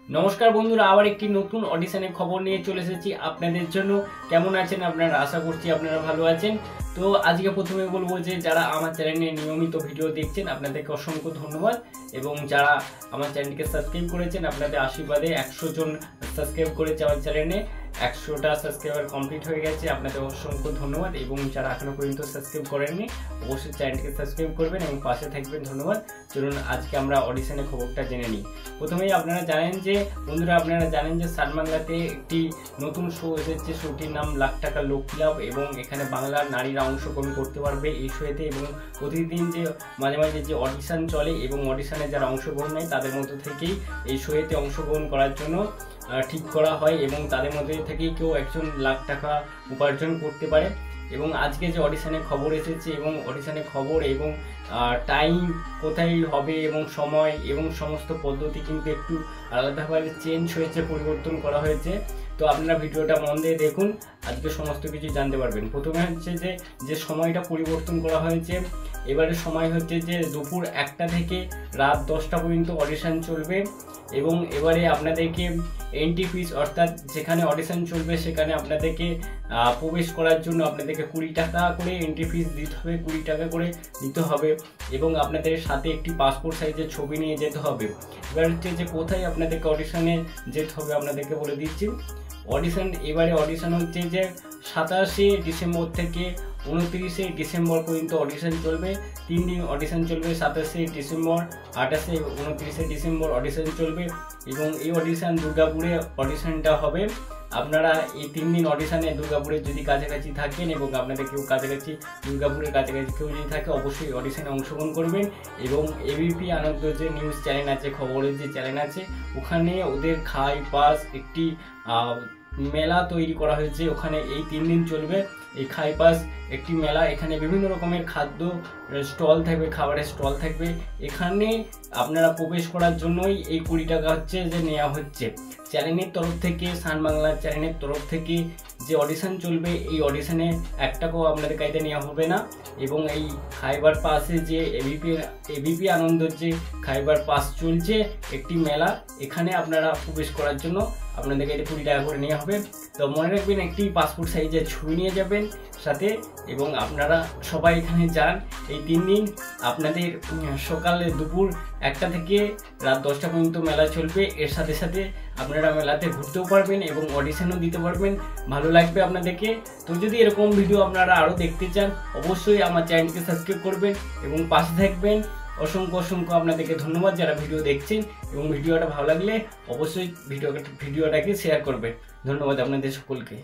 নমস্কার বন্ধুরা, আবার একটি নতুন অডিশনের খবর নিয়ে চলে এসেছি আপনাদের জন্য। কেমন আছেন আপনারা? আশা করছি আপনারা ভালো আছেন। তো আজকে প্রথমে বলবো যে যারা আমার চ্যানেলে নিয়মিত ভিডিও দেখছেন আপনাদেরকে অসংখ্য ধন্যবাদ, এবং যারা আমার চ্যানেলকে সাবস্ক্রাইব করেছেন আপনাদের আশীর্বাদে 100 জন সাবস্ক্রাইব করেছে আমার চ্যানেলে। 100টা সাবস্ক্রাইবার কমপ্লিট হয়ে গেছে, আপনাদের অসংখ্য ধন্যবাদ। এবং যারা এখনো পর্যন্ত সাবস্ক্রাইব করেননি অবশ্যই চ্যানেলকে সাবস্ক্রাইব করবেন এবং পাশে থাকবেন। ধন্যবাদ। চলুন আজকে আমরা অডিশনের খবরটা জেনে নিই। প্রথমেই আপনারা জানেন যে সান বাংলাতে একটি নতুন শো এসেছে। শোটির নাম লাখ টাকা লোক ক্লাব, এবং এখানে বাংলার নারীরা অংশগ্রহণ করতে পারবে এই শোতে। এবং প্রতিদিন যে মাঝে মাঝে যে অডিশন চলে এবং অডিশনে যারা অংশগ্রহণ নেয় তাদের মধ্যে থেকেই এই শোতে অংশগ্রহণ করার জন্য ঠিক করা হয়, এবং তাদের মধ্যে থেকেই কেউ একজন লাখ টাকা উপার্জন করতে পারে। এবং আজকে যে অডিশনের খবর এসেছে এবং অডিশনের খবর এবং টাইম কোথায় হবে এবং সময় এবং সমস্ত পদ্ধতি কিন্তু একটু আলাদাভাবে চেঞ্জ হয়েছে, পরিবর্তন করা হয়েছে। তো আপনারা ভিডিওটা মন দিয়ে দেখুন, আজকে সমস্ত কিছু জানতে পারবেন। প্রথমে হচ্ছে যে সময়টা পরিবর্তন করা হয়েছে। এবারে সময় হচ্ছে যে দুপুর 1টা থেকে রাত 10টা পর্যন্ত অডিশন চলবে। এবং এবারে আপনাদেরকে এন্ট্রি ফিস, অর্থাৎ যেখানে অডিশন চলবে সেখানে আপনাদেরকে প্রবেশ করার জন্য আপনাদেরকে 20 টাকা করে এন্ট্রি ফিস দিতে হবে, 20 টাকা করে দিতে হবে। এবং আপনাদের সাথে একটি পাসপোর্ট সাইজের ছবি নিয়ে যেতে হবে। এবার হচ্ছে যে কোথায় আপনাদেরকে অডিশনে যেতে হবে আপনাদেরকে বলে দিচ্ছি। এবারে অডিশন হচ্ছে যে 27শে ডিসেম্বর থেকে 29শে ডিসেম্বর পর্যন্ত অডিশন চলবে। 3 দিন অডিশন চলবে। 27শে ডিসেম্বর, 28শে, 29শে ডিসেম্বর অডিশন চলবে। এবং এই অডিশন দুর্গাপুরে অডিশনটা হবে। আপনারা এই 3 দিন অডিশনে দুর্গাপুরের যদি কাছাকাছি থাকেন এবং আপনাদের কেউ দুর্গাপুরের কাছাকাছি কেউ যদি থাকে অবশ্যই অডিশনে অংশগ্রহণ করবেন। এবং এবিপি আনন্দ যে নিউজ চ্যানেল আছে, খবরের যে চ্যানেল আছে, ওখানে ওদের খাই পাস একটি মেলা তৈরি করা হয়েছে। ওখানে এই 3 দিন চলবে এই খাই পাস একটি মেলা। এখানে বিভিন্ন রকমের খাদ্য স্টল থাকবে, খাবারের স্টল থাকবে। এখানে আপনারা প্রবেশ করার জন্যই এই 20 টাকা হচ্ছে যে নেওয়া হচ্ছে চ্যানেলের তরফ থেকে। সান বাংলার চ্যানেলের তরফ থেকে যে অডিশন চলবে এই অডিশনে 1 টাকাও আপনাদের কাছে নেওয়া হবে না। এবং এই খাইবার পাসে যে এবিপি আনন্দর যে খাইবার পাস চলছে একটি মেলা, এখানে আপনারা প্রবেশ করার জন্য আপনাদেরকে 20 টাকা করে নেওয়া হবে। তো মনে রাখবেন একটি পাসপোর্ট সাইজের ছবি নিয়ে যাবেন সাথে। এবং আপনারা সবাই এখানে যান। এই 3 দিন আপনাদের সকালে দুপুর 1টা থেকে রাত 10টা পর্যন্ত মেলা চলবে। এর সাথে সাথে আপনারা মেলাতে ঘুরতেও পারবেন এবং অডিশনও দিতে পারবেন। ভালো লাগবে আপনাদেরকে। তো যদি এরকম ভিডিও আপনারা আরও দেখতে চান অবশ্যই আমার চ্যানেলকে সাবস্ক্রাইব করবেন এবং পাশে থাকবেন। অসংখ্য আপনাদেরকে ধন্যবাদ যারা ভিডিও দেখছেন, এবং ভিডিওটা ভালো লাগলে অবশ্যই ভিডিওটাকে শেয়ার করবেন। ধন্যবাদ আপনাদের সকলকে।